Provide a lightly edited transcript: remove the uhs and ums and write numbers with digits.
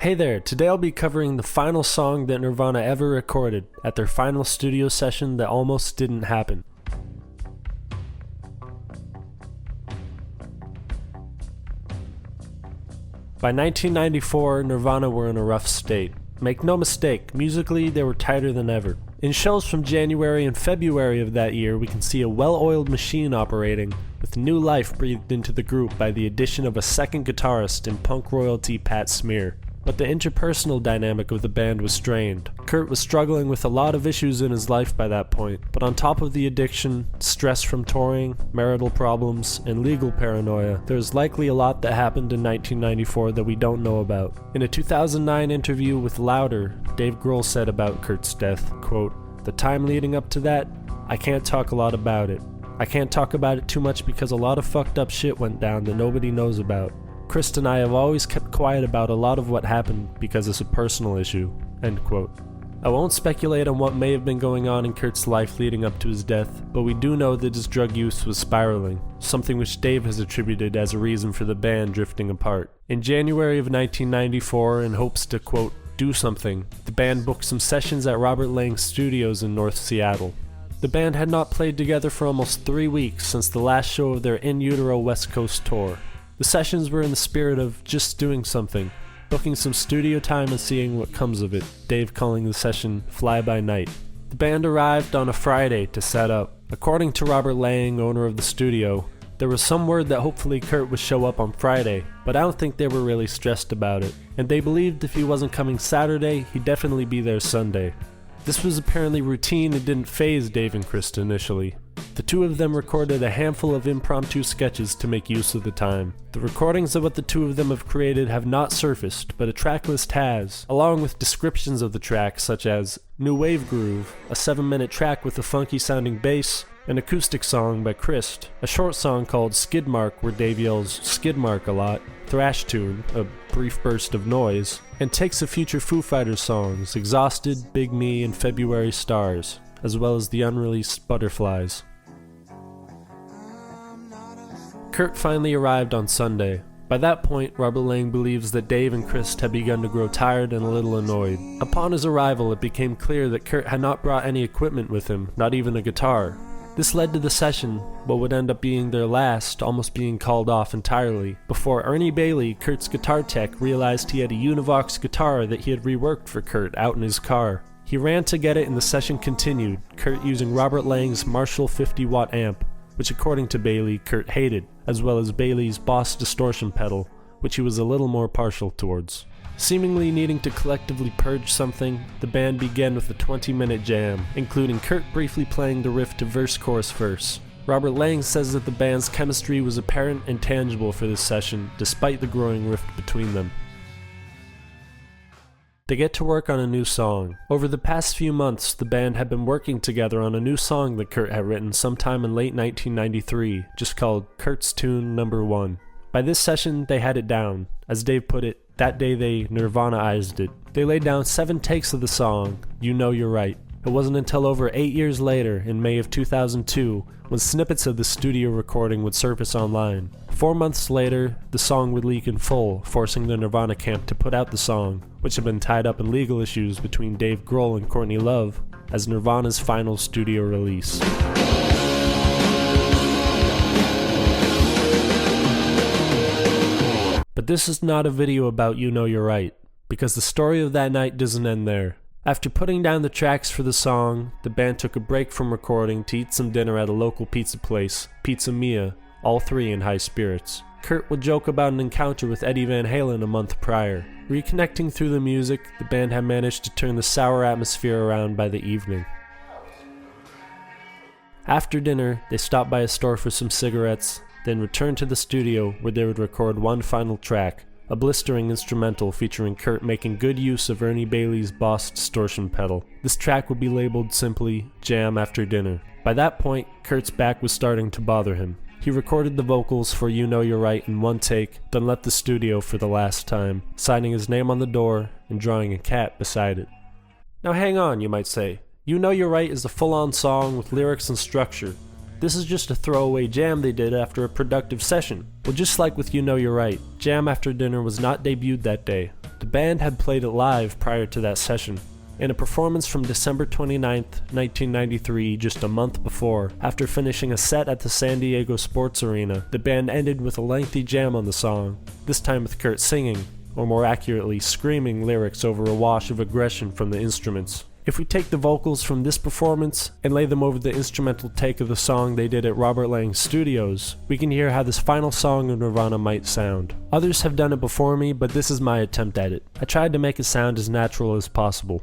Hey there, today I'll be covering the final song that Nirvana ever recorded at their final studio session that almost didn't happen. By 1994, Nirvana were in a rough state. Make no mistake, musically they were tighter than ever. In shows from January and February of that year, we can see a well-oiled machine operating, with new life breathed into the group by the addition of a second guitarist in punk royalty Pat Smear. But the interpersonal dynamic of the band was strained. Kurt was struggling with a lot of issues in his life by that point, but on top of the addiction, stress from touring, marital problems, and legal paranoia, there's likely a lot that happened in 1994 that we don't know about. In a 2009 interview with Louder, Dave Grohl said about Kurt's death, quote, "The time leading up to that, I can't talk a lot about it. I can't talk about it too much because a lot of fucked up shit went down that nobody knows about. Chris and I have always kept quiet about a lot of what happened because it's a personal issue." End quote. I won't speculate on what may have been going on in Kurt's life leading up to his death, but we do know that his drug use was spiraling, something which Dave has attributed as a reason for the band drifting apart. In January of 1994, in hopes to, quote, do something, the band booked some sessions at Robert Lang's studios in North Seattle. The band had not played together for almost 3 weeks since the last show of their In Utero West Coast tour. The sessions were in the spirit of just doing something, booking some studio time and seeing what comes of it, Dave calling the session Fly By Night. The band arrived on a Friday to set up. According to Robert Lang, owner of the studio, there was some word that hopefully Kurt would show up on Friday, but I don't think they were really stressed about it, and they believed if he wasn't coming Saturday, he'd definitely be there Sunday. This was apparently routine and didn't faze Dave and Krista initially. The two of them recorded a handful of impromptu sketches to make use of the time. The recordings of what the two of them have created have not surfaced, but a track list has, along with descriptions of the tracks such as New Wave Groove, a 7-minute track with a funky sounding bass, an acoustic song by Christ, a short song called Skid Mark where Dave yells Skid Mark a lot, thrash tune, a brief burst of noise, and takes of future Foo Fighters songs, Exhausted, Big Me, and February Stars, as well as the unreleased Butterflies. Kurt finally arrived on Sunday. By that point, Robert Lang believes that Dave and Chris had begun to grow tired and a little annoyed. Upon his arrival, it became clear that Kurt had not brought any equipment with him, not even a guitar. This led to the session, what would end up being their last, almost being called off entirely, before Ernie Bailey, Kurt's guitar tech, realized he had a Univox guitar that he had reworked for Kurt out in his car. He ran to get it and the session continued, Kurt using Robert Lang's Marshall 50-watt amp, which according to Bailey, Kurt hated, as well as Bailey's Boss distortion pedal, which he was a little more partial towards. Seemingly needing to collectively purge something, the band began with a 20-minute jam, including Kurt briefly playing the riff to verse-chorus-verse. Robert Lang says that the band's chemistry was apparent and tangible for this session, despite the growing rift between them. They get to work on a new song. Over the past few months, the band had been working together on a new song that Kurt had written sometime in late 1993, just called Kurt's Tune No. 1. By this session, they had it down. As Dave put it, that day they Nirvana-ized it. They laid down 7 takes of the song, You Know You're Right. It wasn't until over 8 years later, in May of 2002, when snippets of the studio recording would surface online. 4 months later, the song would leak in full, forcing the Nirvana camp to put out the song, which had been tied up in legal issues between Dave Grohl and Courtney Love, as Nirvana's final studio release. But this is not a video about You Know You're Right, because the story of that night doesn't end there. After putting down the tracks for the song, the band took a break from recording to eat some dinner at a local pizza place, Pizza Mia, all 3 in high spirits. Kurt would joke about an encounter with Eddie Van Halen a month prior. Reconnecting through the music, the band had managed to turn the sour atmosphere around by the evening. After dinner, they stopped by a store for some cigarettes, then returned to the studio where they would record one final track, a blistering instrumental featuring Kurt making good use of Ernie Bailey's Boss distortion pedal. This track would be labeled simply Jam After Dinner. By that point, Kurt's back was starting to bother him. He recorded the vocals for You Know You're Right in one take, then left the studio for the last time, signing his name on the door and drawing a cat beside it. Now hang on, you might say. You Know You're Right is a full-on song with lyrics and structure. This is just a throwaway jam they did after a productive session. Well, just like with You Know You're Right, Jam After Dinner was not debuted that day. The band had played it live prior to that session. In a performance from December 29, 1993, just a month before, after finishing a set at the San Diego Sports Arena, the band ended with a lengthy jam on the song, this time with Kurt singing, or more accurately, screaming lyrics over a wash of aggression from the instruments. If we take the vocals from this performance and lay them over the instrumental take of the song they did at Robert Lang's studios, we can hear how this final song of Nirvana might sound. Others have done it before me, but this is my attempt at it. I tried to make it sound as natural as possible.